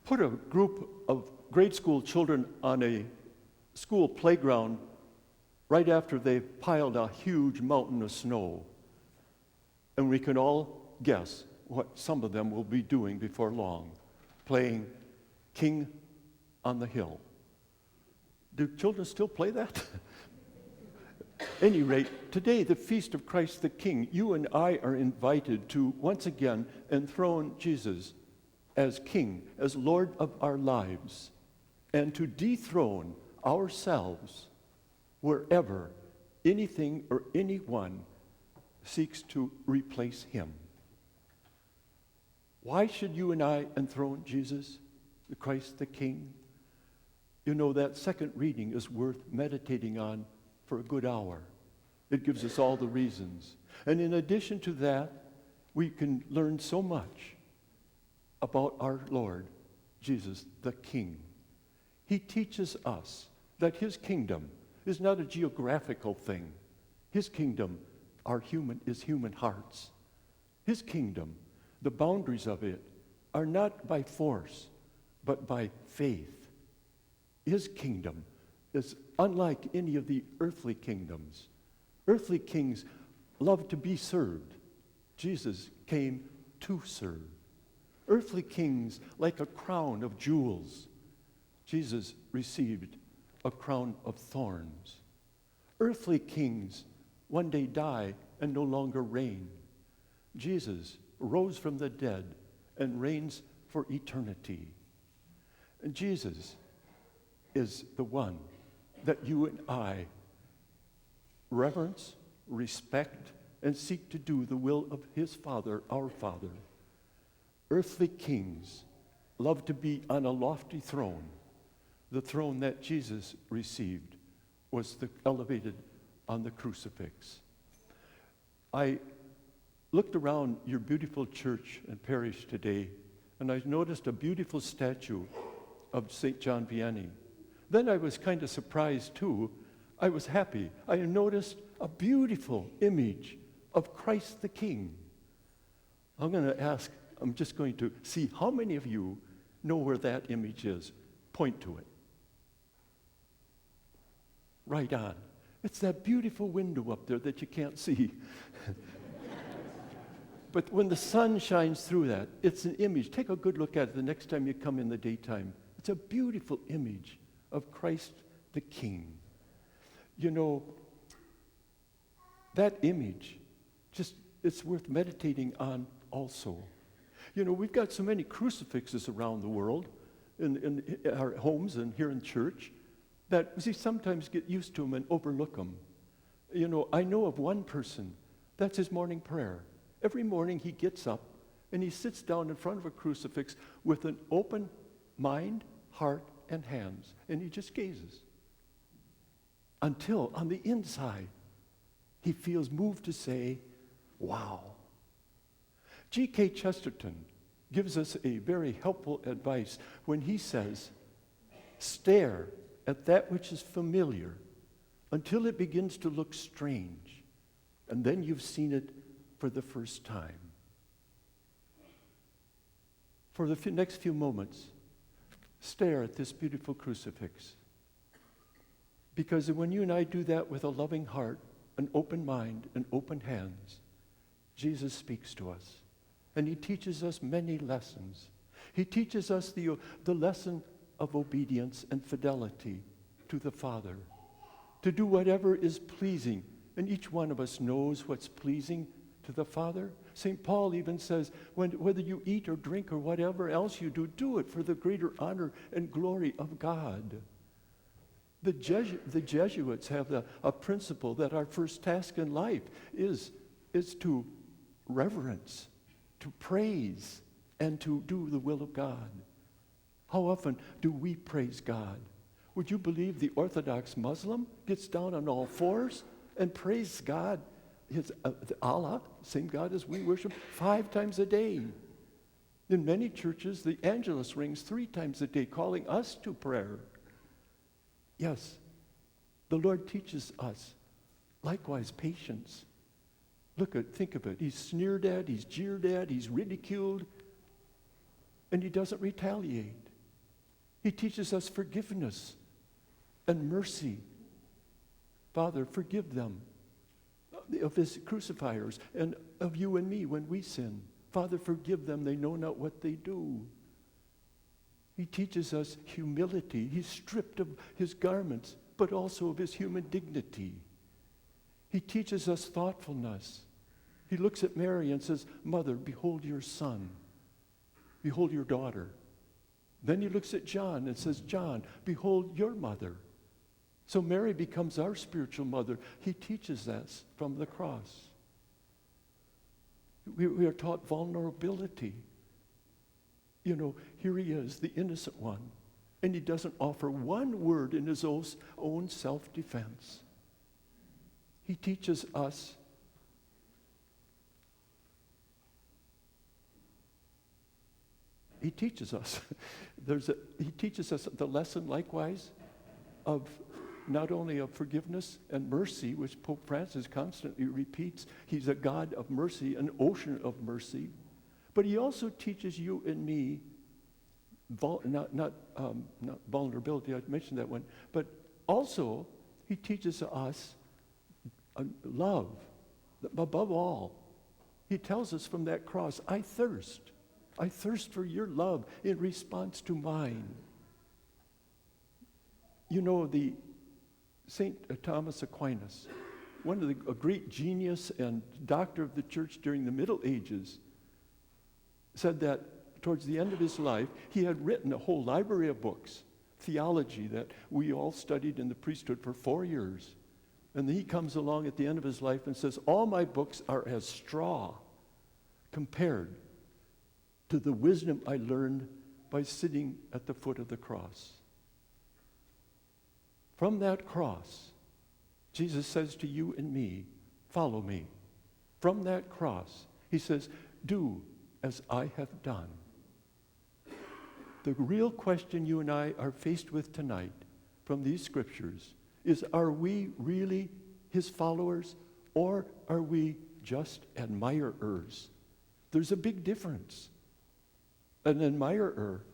put a group of grade school children on a school playground right after they've piled a huge mountain of snow. And we can all guess what some of them will be doing before long, playing King on the Hill. Do children still play that? At any rate, today, the Feast of Christ the King, you and I are invited to once again enthrone Jesus as King, as Lord of our lives, and to dethrone ourselves wherever anything or anyone seeks to replace him. Why should you and I enthrone Jesus, the Christ the King? You know, that second reading is worth meditating on for a good hour. It gives us all the reasons. And in addition to that, we can learn so much about our Lord, Jesus the King. He teaches us that his kingdom is not a geographical thing. His kingdom is human hearts. His kingdom, the boundaries of it, are not by force, but by faith. His kingdom is unlike any of the earthly kingdoms. Earthly kings love to be served. Jesus came to serve. Earthly kings like a crown of jewels. Jesus received a crown of thorns. Earthly kings one day die and no longer reign. Jesus rose from the dead and reigns for eternity. And Jesus is the one that you and I reverence, respect, and seek to do the will of his Father, our Father. Earthly kings love to be on a lofty throne. The throne that Jesus received was elevated on the crucifix. I looked around your beautiful church and parish today, and I noticed a beautiful statue of St. John Vianney. Then I was kind of surprised too. I was happy. I noticed a beautiful image of Christ the King. I'm just going to see how many of you know where that image is. Point to it. Right on. It's that beautiful window up there that you can't see. But when the sun shines through that, it's an image. Take a good look at it the next time you come in the daytime. It's a beautiful image of Christ the King. You know, that image, it's worth meditating on also. You know, we've got so many crucifixes around the world, in our homes and here in church, that we sometimes get used to them and overlook them. You know, I know of one person, that's his morning prayer. Every morning he gets up and he sits down in front of a crucifix with an open mind, heart, and hands, and he just gazes. Until on the inside, he feels moved to say, wow. G.K. Chesterton gives us a very helpful advice when he says, stare at that which is familiar until it begins to look strange, and then you've seen it for the first time. For the next few moments, stare at this beautiful crucifix. Because when you and I do that with a loving heart, an open mind, and open hands, Jesus speaks to us. And he teaches us many lessons. He teaches us the lesson of obedience and fidelity to the Father, to do whatever is pleasing. And each one of us knows what's pleasing to the Father. St. Paul even says, whether you eat or drink or whatever else you do, do it for the greater honor and glory of God. The Jesuits have a principle that our first task in life is to reverence, to praise, and to do the will of God. How often do we praise God? Would you believe the Orthodox Muslim gets down on all fours and praises God, Allah, same God as we worship, 5 times a day? In many churches, the Angelus rings 3 times a day, calling us to prayer. Yes, the Lord teaches us, likewise, patience. Think of it. He's sneered at, he's jeered at, he's ridiculed, and he doesn't retaliate. He teaches us forgiveness and mercy. Father, forgive them of his crucifiers and of you and me when we sin. Father, forgive them. They know not what they do. He teaches us humility. He's stripped of his garments, but also of his human dignity. He teaches us thoughtfulness. He looks at Mary and says, Mother, behold your son. Behold your daughter. Then he looks at John and says, John, behold your mother. So Mary becomes our spiritual mother. He teaches us from the cross. We are taught vulnerability. You know, here he is, the innocent one, and he doesn't offer one word in his own self-defense. He teaches us He teaches us the lesson likewise of not only of forgiveness and mercy, which Pope Francis constantly repeats. He's a God of mercy, an ocean of mercy. But he also teaches you and me, not vulnerability, I mentioned that one, but also he teaches us love. Above all, he tells us from that cross, I thirst for your love in response to mine. You know, the St. Thomas Aquinas, a great genius and doctor of the church during the Middle Ages, said that towards the end of his life, he had written a whole library of books, theology that we all studied in the priesthood for 4 years. And then he comes along at the end of his life and says, all my books are as straw compared to the wisdom I learned by sitting at the foot of the cross. From that cross, Jesus says to you and me, follow me. From that cross, he says, do as I have done. The real question you and I are faced with tonight from these scriptures is, are we really his followers, or are we just admirers? There's a big difference. An admirer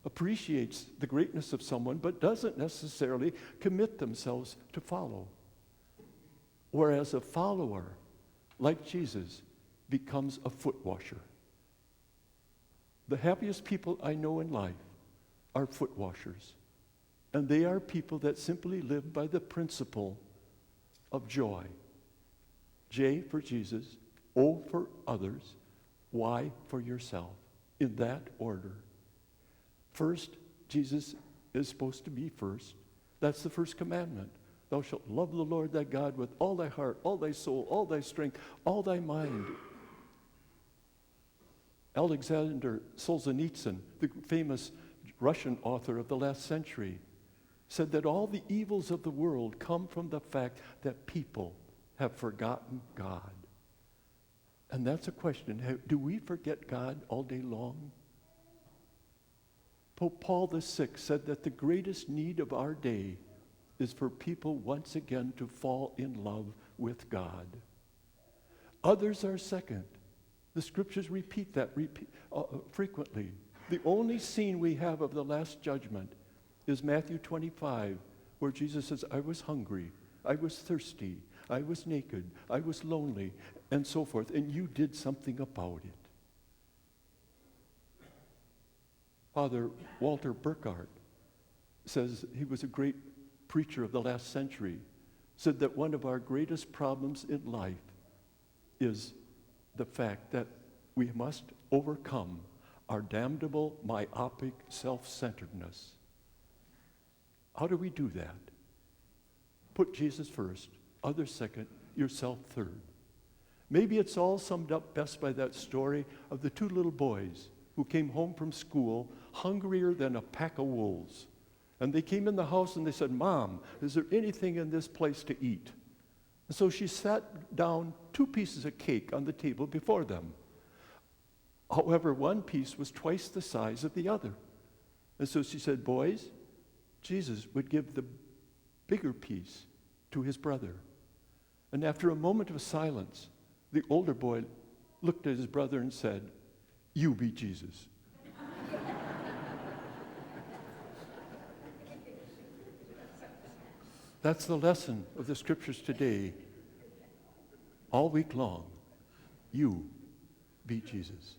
appreciates the greatness of someone, but doesn't necessarily commit themselves to follow. Whereas a follower, like Jesus, becomes a foot washer. The happiest people I know in life are foot washers. And they are people that simply live by the principle of joy. J for Jesus, O for others, Y for yourself. In that order. First, Jesus is supposed to be first. That's the first commandment. Thou shalt love the Lord thy God with all thy heart, all thy soul, all thy strength, all thy mind. Alexander Solzhenitsyn, the famous Russian author of the last century, said that all the evils of the world come from the fact that people have forgotten God. And that's a question. Do we forget God all day long? Pope Paul VI said that the greatest need of our day is for people once again to fall in love with God. Others are second. The scriptures repeat that frequently. The only scene we have of the Last Judgment is Matthew 25, where Jesus says, I was hungry, I was thirsty, I was naked, I was lonely, and so forth, and you did something about it. Father Walter Burkhardt says, he was a great preacher of the last century, said that one of our greatest problems in life is the fact that we must overcome our damnable, myopic self-centeredness. How do we do that? Put Jesus first, others second, yourself third. Maybe it's all summed up best by that story of the 2 little boys who came home from school hungrier than a pack of wolves. And they came in the house and they said, Mom, is there anything in this place to eat? And so she sat down 2 pieces of cake on the table before them. However, one piece was twice the size of the other. And so she said, boys, Jesus would give the bigger piece to his brother. And after a moment of silence, the older boy looked at his brother and said, you be Jesus. That's the lesson of the scriptures today. All week long, you beat Jesus.